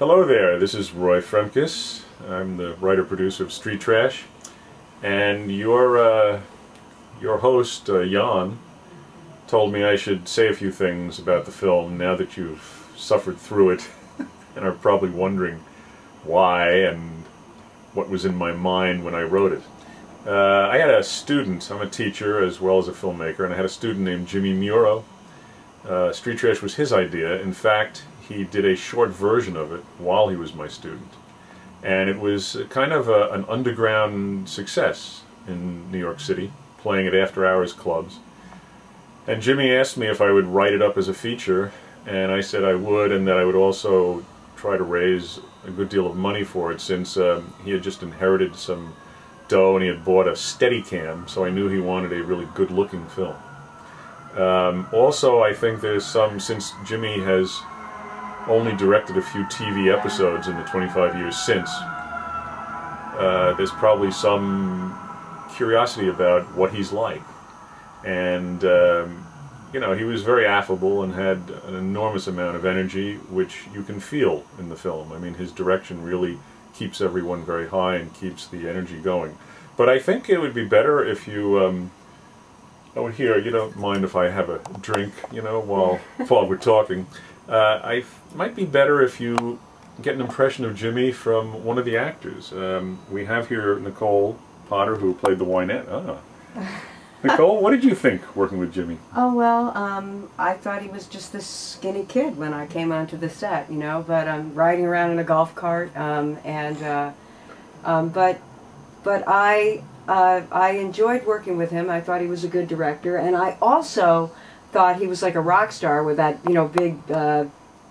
Hello there, this is Roy Frumkes. I'm the writer-producer of Street Trash, and your host, Jan, told me I should say a few things about the film now that you've suffered through it and are probably wondering why and what was in my mind when I wrote it. I had a student, I'm a teacher as well as a filmmaker, and I had a student named Jim Muro. Street Trash was his idea. In fact, he did a short version of it while he was my student. And it was kind of an underground success in New York City, playing at after-hours clubs. And Jimmy asked me if I would write it up as a feature, and I said I would, and that I would also try to raise a good deal of money for it, since he had just inherited some dough and he had bought a Steadicam, so I knew he wanted a really good-looking film. Also, I think there's some, since Jimmy has only directed a few TV episodes in the 25 years since, there's probably some curiosity about what he's like. And, you know, he was very affable and had an enormous amount of energy, which you can feel in the film. I mean, his direction really keeps everyone very high and keeps the energy going. But I think it would be better if you, oh, here, you don't mind if I have a drink, you know, while we're talking. It might be better if you get an impression of Jimmy from one of the actors. We have here Nicole Potter, who played the Wynette. Nicole, what did you think working with Jimmy? Oh, well, I thought he was just this skinny kid when I came onto the set, you know, but riding around in a golf cart, but I enjoyed working with him. I thought he was a good director, and I also thought he was like a rock star with that, you know, big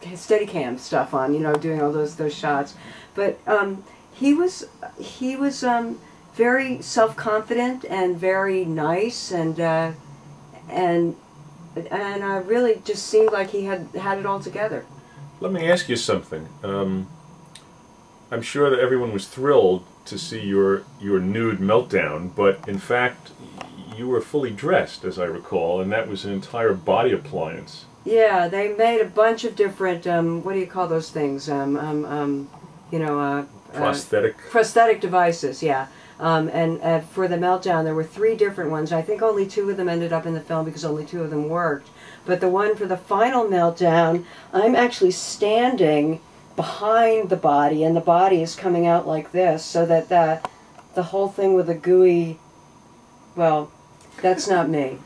Steadicam stuff on, you know, doing all those shots. But he was very self-confident and very nice, and really just seemed like he had it all together. Let me ask you something. I'm sure that everyone was thrilled to see your nude meltdown, but in fact you were fully dressed, as I recall, and that was an entire body appliance. Yeah, they made a bunch of different, what do you call those things? You know, prosthetic devices, yeah. And for the meltdown, there were 3 different ones. I think only 2 of them ended up in the film because only 2 of them worked. But the one for the final meltdown, I'm actually standing behind the body, and the body is coming out like this, so that the whole thing with the gooey, well, that's not me.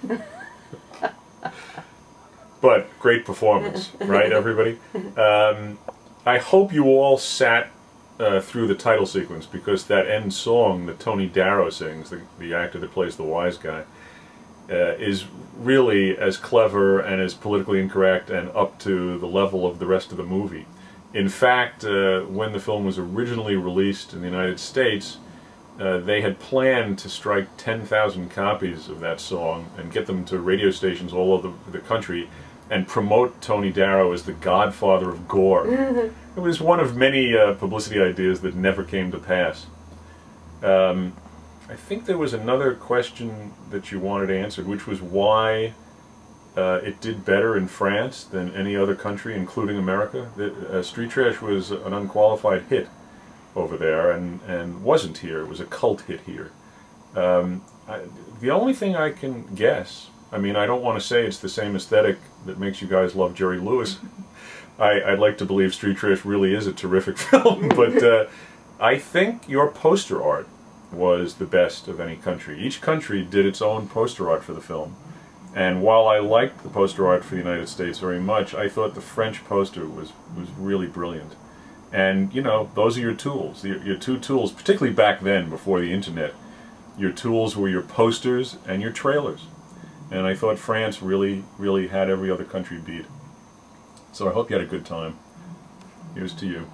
But great performance, right, everybody? I hope you all sat through the title sequence, because that end song that Tony Darrow sings, the actor that plays the wise guy, is really as clever and as politically incorrect and up to the level of the rest of the movie. In fact, when the film was originally released in the United States, they had planned to strike 10,000 copies of that song and get them to radio stations all over the country and promote Tony Darrow as the godfather of gore. It was one of many publicity ideas that never came to pass. I think there was another question that you wanted answered, which was why it did better in France than any other country, including America. Street Trash was an unqualified hit over there, and wasn't here. It was a cult hit here. The only thing I can guess, I mean, I don't want to say it's the same aesthetic that makes you guys love Jerry Lewis. I'd like to believe Street Trash really is a terrific film, but I think your poster art was the best of any country. Each country did its own poster art for the film. And while I liked the poster art for the United States very much, I thought the French poster was really brilliant. And, you know, those are your tools. Your 2 tools, particularly back then, before the internet, your tools were your posters and your trailers. And I thought France really had every other country beat. So I hope you had a good time. Here's to you.